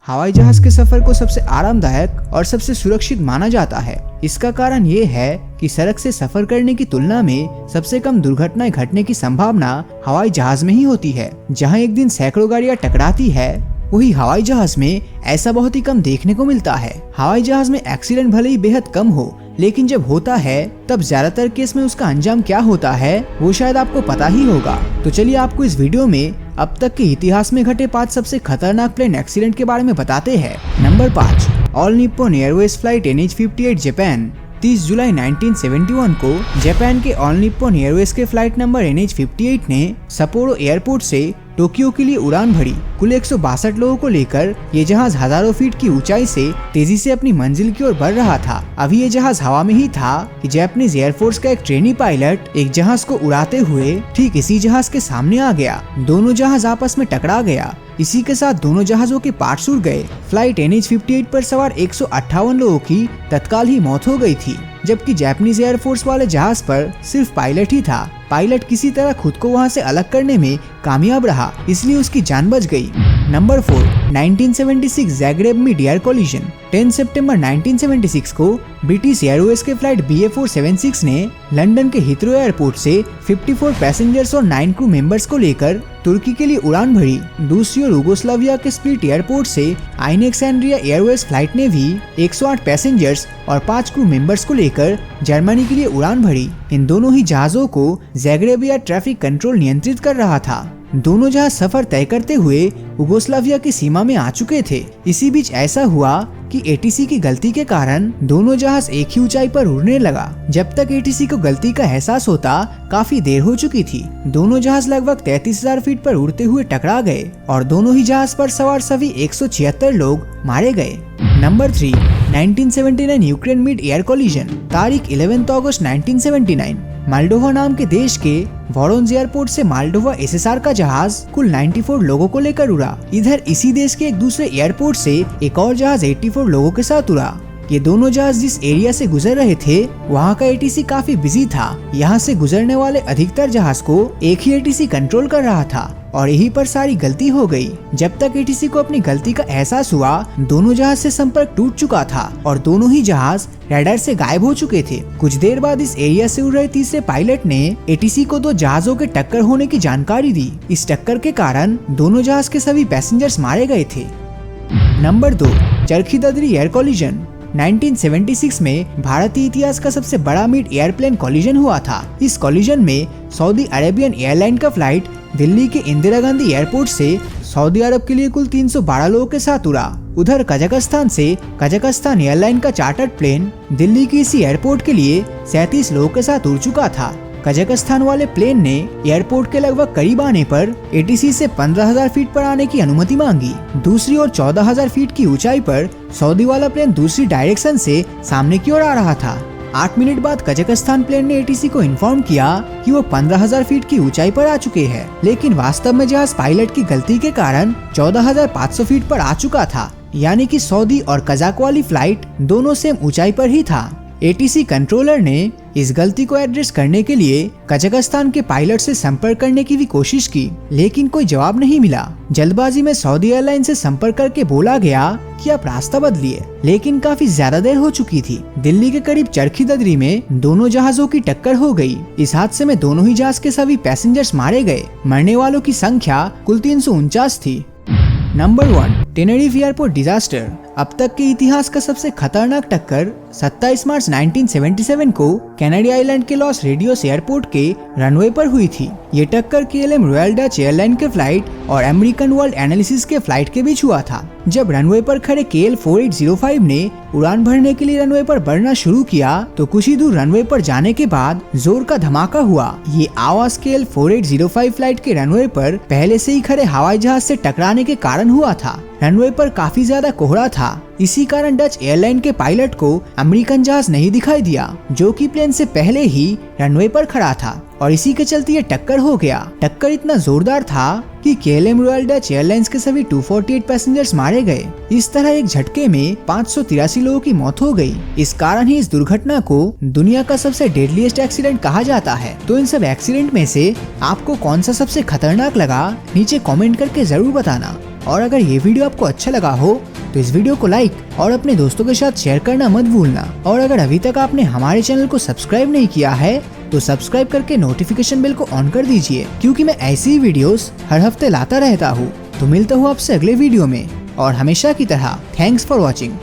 हवाई जहाज के सफर को सबसे आरामदायक और सबसे सुरक्षित माना जाता है। इसका कारण ये है कि सड़क से सफर करने की तुलना में सबसे कम दुर्घटनाएं घटने की संभावना हवाई जहाज में ही होती है। जहां एक दिन सैकड़ों गाड़ियां टकराती है, वही हवाई जहाज में ऐसा बहुत ही कम देखने को मिलता है। हवाई जहाज में एक्सीडेंट भले ही बेहद कम हो, लेकिन जब होता है तब ज्यादातर केस में उसका अंजाम क्या होता है वो शायद आपको पता ही होगा। तो चलिए आपको इस वीडियो में अब तक के इतिहास में घटे 5 सबसे खतरनाक प्लेन एक्सीडेंट के बारे में बताते हैं। Number 5, all Nippon Airways flight NH-58 Japan. 30 जुलाई 1971 को जापान के ऑल निप्पन एयरवेज के फ्लाइट नंबर NH-58 ने सपोरो एयरपोर्ट से टोक्यो के लिए उड़ान भरी। कुल 162 लोगों को लेकर ये जहाज हजारों फीट की ऊंचाई से तेजी से अपनी मंजिल की ओर बढ़ रहा था। अभी ये जहाज हवा में ही था कि जापानीज एयरफोर्स का एक ट्रेनी पायलट एक जहाज को उड़ाते हुए ठीक इसी जहाज के सामने आ गया। दोनों जहाज आपस में टकरा गया। इसी के साथ दोनों जहाजों के पार्ट्स उड़ गए। फ्लाइट NH-58 पर सवार 158 लोगों की तत्काल ही मौत हो गई थी, जबकि जापानीज एयरफोर्स वाले जहाज पर सिर्फ पायलट ही था। पायलट किसी तरह खुद को वहां से अलग करने में कामयाब रहा, इसलिए उसकी जान बच गई। Number 4, 1976 Zagreb mid air collision. 10 सितंबर 1976 को ब्रिटिश एयरवेज के फ्लाइट BA476 ने लंदन के हीथ्रो एयरपोर्ट से 54 पैसेंजर्स और 9 क्रू मेंबर्स को लेकर तुर्की के लिए उड़ान भरी। दूसरी ओर यूगोस्लाविया के स्प्लिट एयरपोर्ट से आइनेक्सेंड्रिया एयरवेज फ्लाइट ने भी 108 पैसेंजर्स और 5 क्रू मेंबर्स को लेकर जर्मनी के लिए उड़ान भरी। इन दोनों ही जहाजों को ज़ैग्रेब एयर ट्रैफिक कंट्रोल नियंत्रित कर रहा था। दोनों जहाज सफर तय करते हुए यूगोस्लाविया की सीमा में आ चुके थे। इसी बीच ऐसा हुआ कि ATC की गलती के कारण दोनों जहाज एक ही ऊंचाई पर उड़ने लगा। जब तक ATC को गलती का एहसास होता काफी देर हो चुकी थी। दोनों जहाज लगभग 33,000 फीट पर उड़ते हुए टकरा गए और दोनों ही जहाज पर सवार सभी 176 लोग मारे गए। Number 3, 1979 Ukraine mid air collision. तारीख 11 अगस्त 1979 माल्डोवा नाम के देश के वोरोंज एयरपोर्ट से माल्डोवा SSR का जहाज कुल 94 लोगों को लेकर उड़ा। इधर इसी देश के एक दूसरे एयरपोर्ट से एक और जहाज 84 लोगों के साथ उड़ा। ये दोनों जहाज जिस एरिया से गुजर रहे थे वहाँ का ATC काफी बिजी था। यहाँ से गुजरने वाले अधिकतर जहाज को एक ही ATC कंट्रोल कर रहा था और यहीं पर सारी गलती हो गई। जब तक ATC को अपनी गलती का एहसास हुआ, दोनों जहाज से संपर्क टूट चुका था और दोनों ही जहाज रडार से गायब हो चुके थे। कुछ देर बाद इस एरिया से उड़ रहे तीसरे पायलट ने ATC को 2 जहाजों के टक्कर होने की जानकारी दी। इस टक्कर के कारण दोनों जहाज के सभी पैसेंजर्स मारे गए थे। Number 2, Charkhi Dadri air collision. 1976 में भारतीय इतिहास का सबसे बड़ा मिड एयरप्लेन कोलिजन हुआ था। इस कोलिजन में सऊदी अरेबियन एयरलाइन का फ्लाइट दिल्ली के इंदिरा गांधी एयरपोर्ट से सऊदी अरब के लिए कुल 312 लोगों के साथ उड़ा। उधर कजाकिस्तान से कजाकिस्तान एयरलाइन का चार्टर्ड प्लेन दिल्ली की इसी एयरपोर्ट के लिए 37 लोगों के साथ उड़ चुका था। कजाकिस्तान वाले प्लेन ने एयरपोर्ट के लगभग करीब आने पर ATC से 15,000 फीट पर आने की अनुमति मांगी। दूसरी ओर 14,000 फीट की ऊंचाई पर सऊदी वाला प्लेन दूसरी डायरेक्शन से सामने की ओर आ रहा था। 8 मिनट बाद कजाकिस्तान प्लेन ने ATC को इन्फॉर्म किया कि वो 15,000 फीट की ऊंचाई पर आ चुके हैं, लेकिन वास्तव में जहाज पायलट की गलती के कारण 14,500 फीट पर आ चुका था। यानी कि सऊदी और कजाक वाली फ्लाइट दोनों सेम ऊंचाई पर ही था। ATC कंट्रोलर ने इस गलती को एड्रेस करने के लिए कजाकिस्तान के पायलट से संपर्क करने की भी कोशिश की, लेकिन कोई जवाब नहीं मिला। जल्दबाजी में सऊदी एयरलाइन से संपर्क करके बोला गया कि आप रास्ता बदलिए, लेकिन काफी ज्यादा देर हो चुकी थी। दिल्ली के करीब चरखी दादरी में दोनों जहाजों की टक्कर हो गई। इस हादसे में दोनों ही जहाज के सभी पैसेंजर्स मारे गए। मरने वालों की संख्या कुल 349 थी। Number 1, Tenerife airport disaster. अब तक के इतिहास का सबसे खतरनाक टक्कर 27 मार्च 1977 को कैनेडी आइलैंड के लॉस रेडियोस एयरपोर्ट के रनवे पर हुई थी। ये टक्कर KLM रॉयल डच एयरलाइन के फ्लाइट और अमेरिकन वर्ल्ड एनालिसिस के फ्लाइट के बीच हुआ था। जब रनवे पर खड़े KL4805 ने उड़ान भरने के लिए रनवे पर बढ़ना शुरू किया तो कुछ ही दूर रनवे पर जाने के बाद जोर का धमाका हुआ। ये आवाज KL4805 फ्लाइट के रनवे पर पहले से ही खड़े हवाई जहाज से टकराने के कारण हुआ था। रनवे पर काफी ज्यादा कोहरा था। इसी कारण डच एयरलाइन के पायलट को अमेरिकन जहाज नहीं दिखाई दिया, जो कि प्लेन से पहले ही रनवे पर खड़ा था और इसी के चलते ये टक्कर हो गया। टक्कर इतना जोरदार था कि KLM रॉयल डच एयरलाइंस के सभी 248 पैसेंजर्स मारे गए। इस तरह एक झटके में 583 लोगों की मौत हो गई। इस कारण ही इस दुर्घटना को दुनिया का सबसे डेडलीस्ट एक्सीडेंट कहा जाता है। तो इन सब एक्सीडेंट में से आपको कौन सा सबसे खतरनाक लगा, नीचे कमेंट करके जरूर बताना। और अगर ये वीडियो आपको अच्छा लगा हो तो इस वीडियो को लाइक और अपने दोस्तों के साथ शेयर करना मत भूलना। और अगर अभी तक आपने हमारे चैनल को सब्सक्राइब नहीं किया है तो सब्सक्राइब करके नोटिफिकेशन बेल को ऑन कर दीजिए, क्योंकि मैं ऐसी ही वीडियोस हर हफ्ते लाता रहता हूँ। तो मिलता हूँ आपसे अगले वीडियो में, और हमेशा की तरह थैंक्स फॉर वॉचिंग।